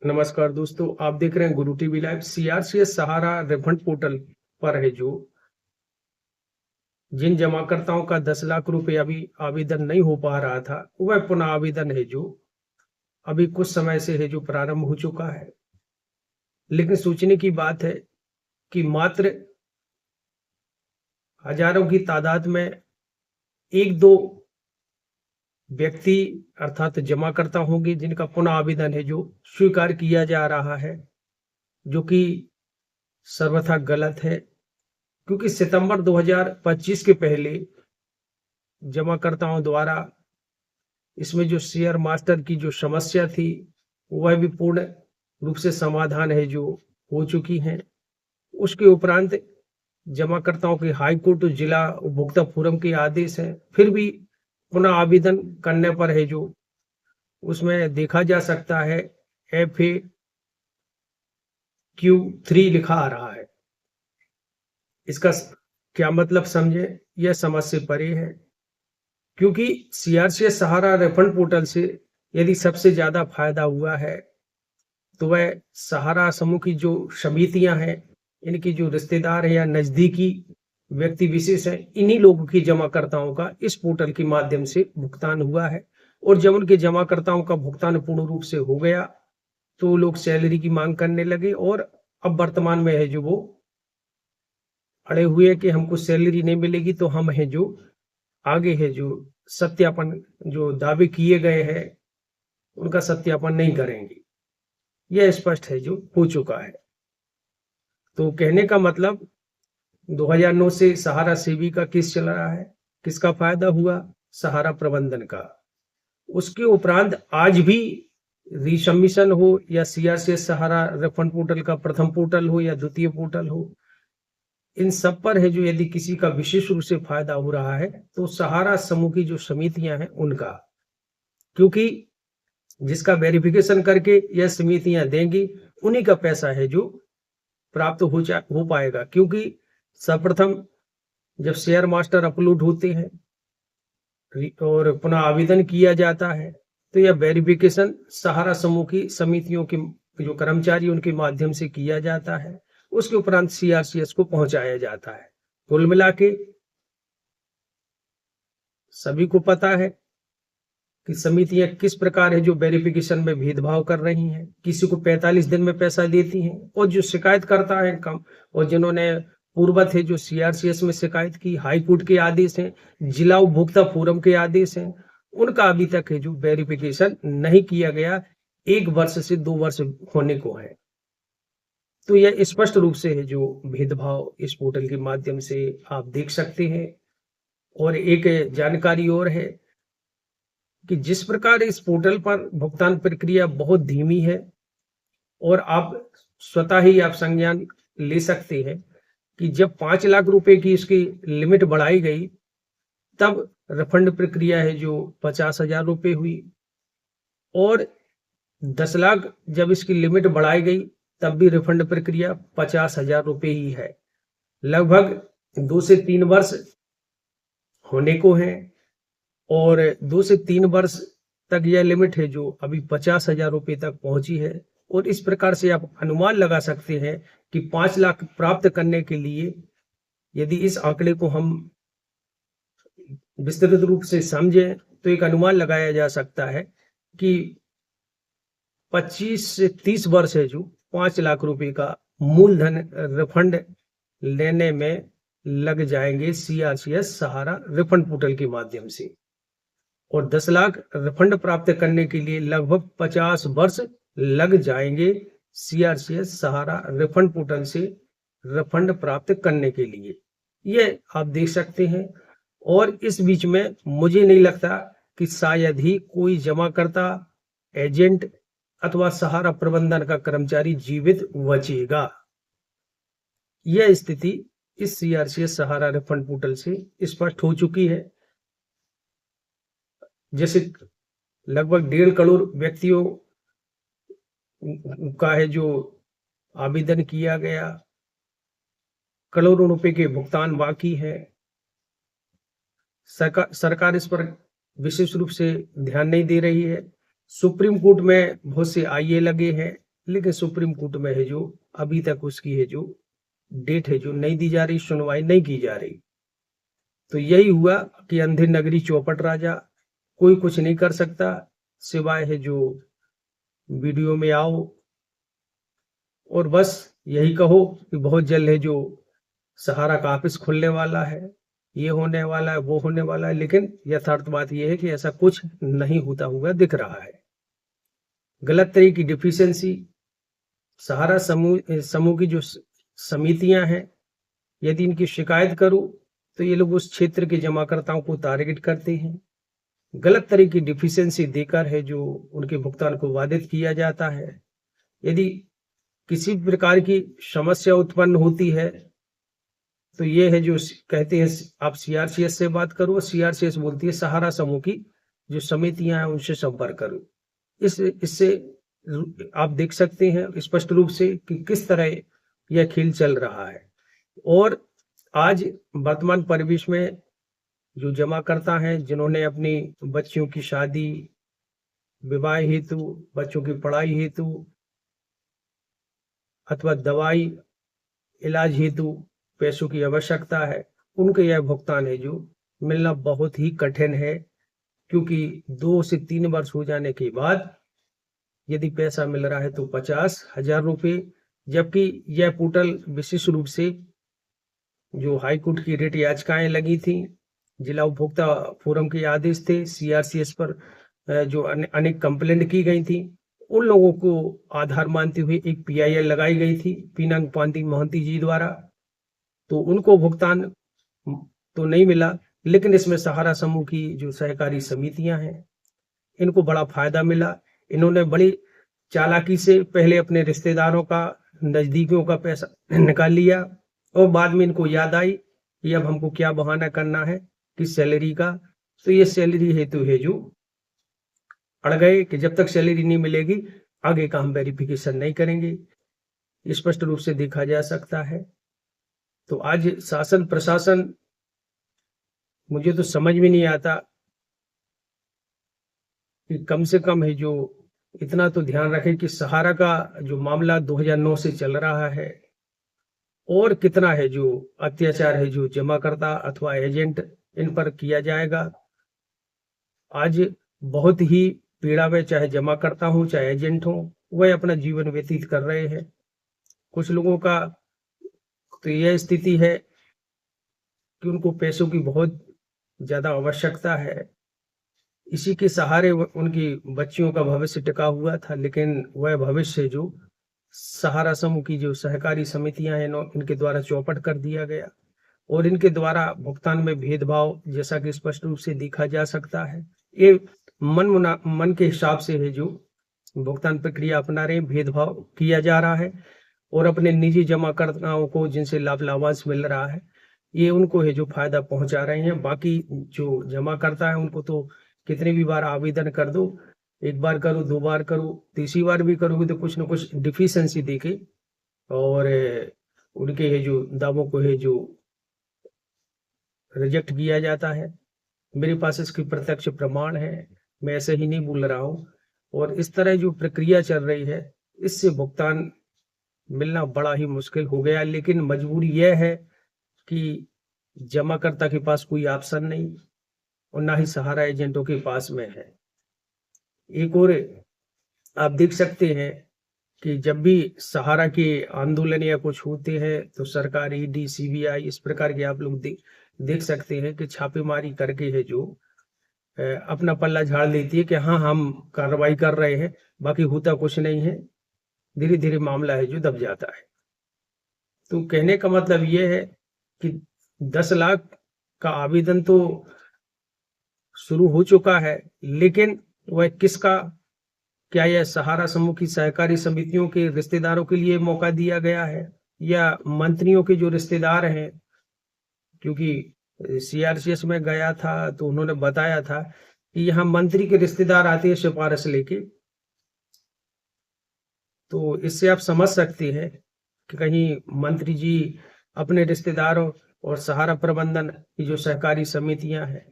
नमस्कार दोस्तों, आप देख रहे हैं गुरु टीवी लाइव। सीआरसीएस सहारा रिफंड पोर्टल पर है जो जिन जमाकर्ताओं का 10 लाख रुपए अभी आवेदन नहीं हो पा रहा था, वह पुनः आवेदन है जो अभी कुछ समय से है जो प्रारंभ हो चुका है। लेकिन सोचने की बात है कि मात्र हजारों की तादाद में एक दो व्यक्ति अर्थात जमाकर्ता होंगे जिनका पुनः आवेदन है जो स्वीकार किया जा रहा है, जो कि सर्वथा गलत है। क्योंकि सितंबर 2025 के पहले जमाकर्ताओं द्वारा इसमें जो शेयर मास्टर की जो समस्या थी, वह भी पूर्ण रूप से समाधान है जो हो चुकी है। उसके उपरांत जमाकर्ताओं के हाई कोर्ट और जिला उपभोक्ता फोरम के आदेश हैं, फिर भी पुनः आवेदन करने पर है जो उसमें देखा जा सकता है FAQ3 लिखा आ रहा है। इसका क्या मतलब समझे, यह समझ से परे है। क्योंकि सीआरसीएस सहारा रिफंड पोर्टल से यदि सबसे ज्यादा फायदा हुआ है तो वह सहारा समूह की जो समितियां हैं, इनकी जो रिश्तेदार है या नजदीकी व्यक्ति विशेष हैं, इन्हीं लोगों की जमाकर्ताओं का इस पोर्टल के माध्यम से भुगतान हुआ है। और जब उनके जमाकर्ताओं का भुगतान पूर्ण रूप से हो गया तो लोग सैलरी की मांग करने लगे और अब वर्तमान में है जो वो अड़े हुए कि हमको सैलरी नहीं मिलेगी तो हम है जो आगे है जो सत्यापन जो दावे किए गए हैं उनका सत्यापन नहीं करेंगे। यह स्पष्ट है जो हो चुका है। तो कहने का मतलब 2009 से सहारा सेवी का केस चल रहा है। किसका फायदा हुआ? सहारा प्रबंधन का। उसके उपरांत आज भी रिसबमिशन हो या सीआरसीएस सहारा रिफंड पोर्टल का प्रथम पोर्टल हो या द्वितीय पोर्टल हो, इन सब पर है जो यदि किसी का विशेष रूप से फायदा हो रहा है तो सहारा समूह की जो समितियां हैं उनका। क्योंकि जिसका वेरिफिकेशन करके यह समितियां देंगी उन्हीं का पैसा है जो प्राप्त हो पाएगा। क्योंकि सर्वप्रथम जब शेयर मास्टर अपलोड होते हैं और पुनः आवेदन किया जाता है तो यह वेरिफिकेशन सहारा समूह की समितियों के जो कर्मचारी उनके माध्यम से किया जाता है। उसके उपरांत सीआरसीएस को पहुंचाया जाता है। कुल मिला के सभी को पता है कि समितियां किस प्रकार है जो वेरिफिकेशन में भेदभाव कर रही हैं। किसी को 45 दिन में पैसा देती हैं और जो शिकायत करता है कम, और जिन्होंने पूर्वत है जो सीआरसीएस में शिकायत की, हाई कोर्ट के आदेश हैं, जिला उपभोक्ता फोरम के आदेश हैं, उनका अभी तक है जो वेरिफिकेशन नहीं किया गया। 1 वर्ष से 2 वर्ष होने को है। तो यह स्पष्ट रूप से है जो भेदभाव इस पोर्टल के माध्यम से आप देख सकते हैं। और एक जानकारी और है कि जिस प्रकार इस पोर्टल पर भुगतान प्रक्रिया बहुत धीमी है और आप स्वतः ही आप संज्ञान ले सकते हैं कि जब 5 लाख रुपए की इसकी लिमिट बढ़ाई गई तब रिफंड प्रक्रिया है जो 50,000 रुपए हुई, और 10 लाख जब इसकी लिमिट बढ़ाई गई तब भी रिफंड प्रक्रिया 50,000 रुपए ही है। लगभग 2 से 3 वर्ष होने को है और 2 से 3 वर्ष तक यह लिमिट है जो अभी 50,000 रुपए तक पहुंची है। और इस प्रकार से आप अनुमान लगा सकते हैं कि 5 लाख प्राप्त करने के लिए यदि इस आंकड़े को हम विस्तृत रूप से समझें तो एक अनुमान लगाया जा सकता है कि 25 से 30 वर्ष है जो 5 लाख रुपए का मूलधन रिफंड लेने में लग जाएंगे सीआरसीएस सहारा रिफंड पोर्टल के माध्यम से। और 10 लाख रिफंड प्राप्त करने के लिए लगभग 50 वर्ष लग जाएंगे सीआरसीएस सहारा रिफंड पोर्टल से रिफंड प्राप्त करने के लिए। ये आप देख सकते हैं। और इस बीच में मुझे नहीं लगता कि शायद ही कोई जमाकर्ता, एजेंट अथवा सहारा प्रबंधन का कर्मचारी जीवित बचेगा। यह स्थिति इस सीआरसीएस सहारा रिफंड पोर्टल से स्पष्ट हो चुकी है। जैसे लगभग 1.5 करोड़ व्यक्तियों का है जो आवेदन किया गया, करोड़ों रुपए के भुगतान बाकी है। सरकार इस पर विशेष रूप से ध्यान नहीं दे रही है। सुप्रीम कोर्ट में बहुत से आईए लगे हैं, लेकिन सुप्रीम कोर्ट में है जो अभी तक उसकी है जो डेट है जो नहीं दी जा रही, सुनवाई नहीं की जा रही। तो यही हुआ कि अंधेर नगरी चौपट राजा, कोई कुछ नहीं कर सकता सिवाय है जो वीडियो में आओ और बस यही कहो कि बहुत जल्द है जो सहारा का ऑफिस खुलने वाला है, ये होने वाला है, वो होने वाला है, लेकिन यथार्थ बात यह है कि ऐसा कुछ नहीं होता हुआ दिख रहा है। गलत तरह की डिफिशियंसी, सहारा समूह की जो समितियां हैं, यदि इनकी शिकायत करूं तो ये लोग उस क्षेत्र के जमाकर्ताओं को टारगेट करते हैं। गलत तरह की डिफिशियंसी देकर है जो उनके भुगतान को बाधित किया जाता है। यदि किसी प्रकार की समस्या उत्पन्न होती है तो ये है जो कहते हैं आप सीआरसीएस से बात करो, सीआरसीएस बोलती है सहारा समूह की जो समितियां हैं उनसे संपर्क करो। इससे आप देख सकते हैं स्पष्ट रूप से कि किस तरह यह खेल चल रहा है। और आज वर्तमान परिवेश में जो जमाकर्ता हैं जिन्होंने अपनी बच्चियों की शादी, विवाह हेतु, बच्चों की पढ़ाई हेतु अथवा दवाई इलाज हेतु पैसों की आवश्यकता है, उनके यह भुगतान है जो मिलना बहुत ही कठिन है, क्योंकि 2 से 3 वर्ष हो जाने के बाद यदि पैसा मिल रहा है तो 50,000 रुपये, जबकि यह पोर्टल विशेष रूप से जो हाईकोर्ट की रिट याचिकाएं लगी थी, जिला उपभोक्ता फोरम के आदेश थे, सीआरसीएस पर जो अनेक कंप्लेंट की गई थी, उन लोगों को आधार मानते हुए एक पीआईएल लगाई गई थी पीनांग पांती मोहंती जी द्वारा। तो उनको भुगतान तो नहीं मिला, लेकिन इसमें सहारा समूह की जो सहकारी समितियां हैं इनको बड़ा फायदा मिला। इन्होंने बड़ी चालाकी से पहले अपने रिश्तेदारों का, नजदीकियों का पैसा निकाल लिया और बाद में इनको याद आई कि अब हमको क्या बहाना करना है कि सैलरी का, तो ये सैलरी हेतु है जो अड़ गए कि जब तक सैलरी नहीं मिलेगी आगे का हम वेरिफिकेशन नहीं करेंगे। स्पष्ट रूप से देखा जा सकता है। तो आज शासन प्रशासन, मुझे तो समझ में नहीं आता कि कम से कम है जो इतना तो ध्यान रखे कि सहारा का जो मामला 2009 से चल रहा है और कितना है जो अत्याचार है जो जमाकर्ता अथवा एजेंट इन पर किया जाएगा। आज बहुत ही पीड़ा में चाहे जमाकर्ता हो चाहे एजेंट हो, वह अपना जीवन व्यतीत कर रहे हैं। कुछ लोगों का तो यह स्थिति है कि उनको पैसों की बहुत ज्यादा आवश्यकता है, इसी के सहारे उनकी बच्चियों का भविष्य टिका हुआ था, लेकिन वह भविष्य जो सहारा समूह की जो सहकारी समितियां हैं इनके द्वारा चौपट कर दिया गया और इनके द्वारा भुगतान में भेदभाव जैसा कि स्पष्ट रूप से देखा जा सकता है। ये मन के हिसाब से है जो भुगतान प्रक्रिया अपना रहे, भेदभाव किया जा रहा है और अपने निजी जमाकर्ताओं को जिनसे लाभांश मिल रहा है ये उनको है जो फायदा पहुंचा रहे हैं। बाकी जो जमाकर्ता है उनको तो कितने भी बार आवेदन कर दो, एक बार करो, 2 बार करो, तीसरी बार भी करोगे तो कुछ ना कुछ डिफिशियंसी देके और उनके है जो दावों को है जो रिजेक्ट किया जाता है। मेरे पास इसकी प्रत्यक्ष प्रमाण है, मैं ऐसे ही नहीं बोल रहा हूँ। और इस तरह जो प्रक्रिया चल रही है इससे भुगतान मिलना बड़ा ही मुश्किल हो गया, लेकिन मजबूरी यह है कि जमाकर्ता के पास कोई ऑप्शन नहीं और ना ही सहारा एजेंटों के पास में है। एक और आप देख सकते हैं कि जब भी सहारा के आंदोलन या कुछ होते हैं तो सरकार, ईडी, सीबीआई इस प्रकार के आप लोग देख सकते हैं कि छापेमारी करके है जो अपना पल्ला झाड़ देती है कि हाँ हम कार्रवाई कर रहे हैं, बाकी होता कुछ नहीं है। धीरे धीरे मामला है जो दब जाता है। तो कहने का मतलब यह है कि 10 लाख का आवेदन तो शुरू हो चुका है, लेकिन वह किसका, क्या यह सहारा समूह की सहकारी समितियों के रिश्तेदारों के लिए मौका दिया गया है या मंत्रियों के जो रिश्तेदार हैं? क्योंकि सीआरसीएस में गया था तो उन्होंने बताया था कि यहाँ मंत्री के रिश्तेदार आते हैं सिफारिश लेके। तो इससे आप समझ सकते हैं कि कहीं मंत्री जी अपने रिश्तेदारों और सहारा प्रबंधन की जो सहकारी समितियां हैं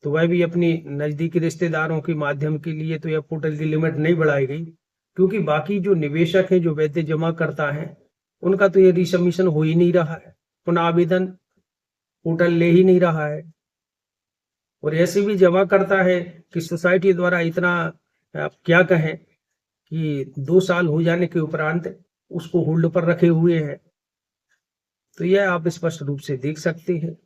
तो वह भी अपनी नजदीकी रिश्तेदारों के माध्यम के लिए तो यह पोर्टल की लिमिट नहीं बढ़ाई गई, क्योंकि बाकी जो निवेशक है, जो वेतन जमा करता है, उनका तो ये रिसबमिशन हो ही नहीं रहा है, पुनः आवेदन पोर्टल ले ही नहीं रहा है। और ऐसे भी जमा करता है कि सोसाइटी द्वारा इतना, आप क्या कहें, कि 2 साल हो जाने के उपरांत उसको होल्ड पर रखे हुए हैं। तो यह आप स्पष्ट रूप से देख सकते हैं।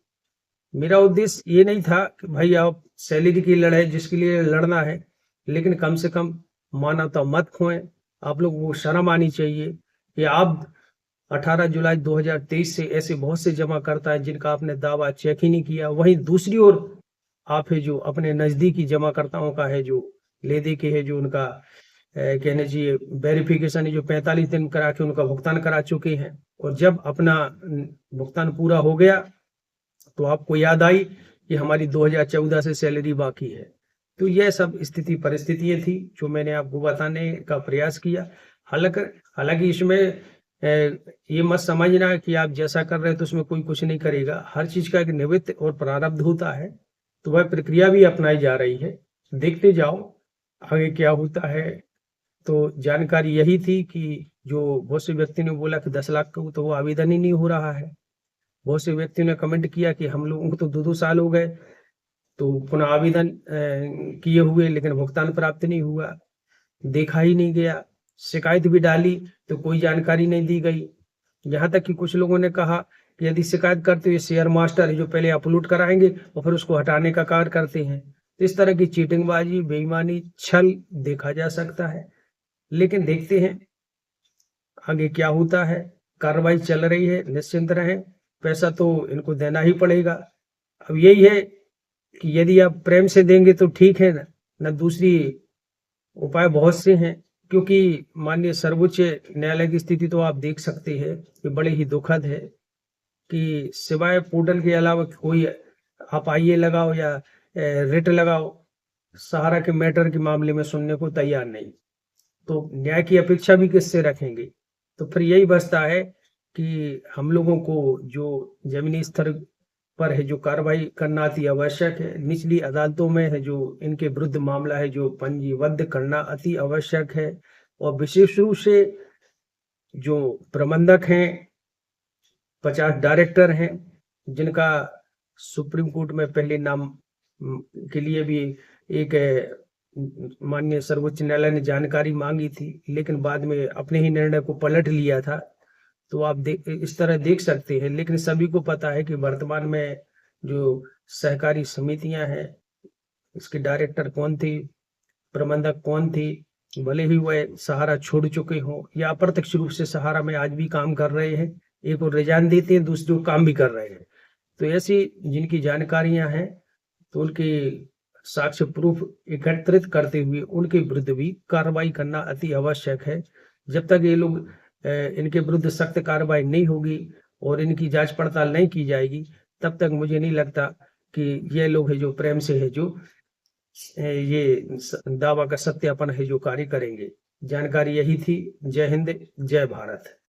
मेरा उद्देश्य ये नहीं था कि भाई आप सैलरी की लड़ाई जिसके लिए लड़ना है, लेकिन कम से कम मानवता मत खोएं। आप लोग वो शर्म आनी चाहिए कि आप 18 जुलाई 2023 से ऐसे बहुत से जमाकर्ता हैं जिनका आपने दावा चेक ही नहीं किया। वहीं दूसरी ओर आप है जो अपने नजदीकी जमाकर्ताओं का है जो ले दे के है जो उनका कहने चाहिए वेरिफिकेशन है जो 45 दिन करा के उनका भुगतान करा चुके हैं, और जब अपना भुगतान पूरा हो गया तो आपको याद आई कि हमारी 2014 से सैलरी बाकी है। तो यह सब स्थिति परिस्थितियां थी जो मैंने आपको बताने का प्रयास किया। हालांकि इसमें ये मत समझना कि आप जैसा कर रहे हैं तो उसमें कोई कुछ नहीं करेगा। हर चीज का एक निमित्त और प्रारब्ध होता है, तो वह प्रक्रिया भी अपनाई जा रही है। देखते जाओ आगे क्या होता है। तो जानकारी यही थी कि जो बहुत से व्यक्ति ने बोला कि 10 लाख का तो वो आवेदन ही नहीं हो रहा है। बहुत से व्यक्तियों ने कमेंट किया कि हम लोगों को तो 2-2 साल हो गए, तो पुनः आवेदन किए हुए, लेकिन भुगतान प्राप्त नहीं हुआ, देखा ही नहीं गया। शिकायत भी डाली तो कोई जानकारी नहीं दी गई। यहाँ तक कि कुछ लोगों ने कहा कि यदि शिकायत करते हो ये शेयर मास्टर है जो पहले अपलोड कराएंगे और फिर उसको हटाने का कार्य करते हैं। तो इस तरह की चीटिंगबाजी, बेईमानी, छल देखा जा सकता है। लेकिन देखते हैं आगे क्या होता है। कार्रवाई चल रही है, निश्चिंत रहें। पैसा तो इनको देना ही पड़ेगा। अब यही है कि यदि आप प्रेम से देंगे तो ठीक है, ना दूसरी उपाय बहुत से हैं। क्योंकि माननीय सर्वोच्च न्यायालय की स्थिति तो आप देख सकते हैं कि बड़े ही दुखद है कि सिवाय पोर्टल के अलावा कोई आप आइए लगाओ या रिट लगाओ, सहारा के मैटर के मामले में सुनने को तैयार नहीं। तो न्याय की अपेक्षा भी किससे रखेंगे। तो फिर यही बचता है कि हम लोगों को जो जमीनी स्तर पर है जो कार्रवाई करना अति आवश्यक है, निचली अदालतों में है जो इनके विरुद्ध मामला है जो पंजीबद्ध करना अति आवश्यक है। और विशेष रूप से जो प्रबंधक हैं, 50 डायरेक्टर हैं जिनका सुप्रीम कोर्ट में पहले नाम के लिए भी एक माननीय सर्वोच्च न्यायालय ने जानकारी मांगी थी, लेकिन बाद में अपने ही निर्णय को पलट लिया था। तो आप इस तरह देख सकते हैं। लेकिन सभी को पता है कि वर्तमान में जो सहकारी समितियां हैं, इसके डायरेक्टर कौन थी, प्रबंधक कौन थी, भले ही वह सहारा छोड़ चुके हों या अप्रत्यक्ष रूप से सहारा में आज भी काम कर रहे हैं। एक और रिजाइन देते हैं, दूसरे को काम भी कर रहे हैं। तो ऐसी जिनकी जानकारियां हैं तो उनके साक्ष्य प्रूफ एकत्रित करते हुए उनके विरुद्ध भी कार्रवाई करना अति आवश्यक है। जब तक ये लोग इनके विरुद्ध सख्त कार्रवाई नहीं होगी और इनकी जांच पड़ताल नहीं की जाएगी, तब तक मुझे नहीं लगता कि ये लोग है जो प्रेम से है जो ये दावा का सत्यापन है जो कार्य करेंगे। जानकारी यही थी। जय हिंद, जय भारत।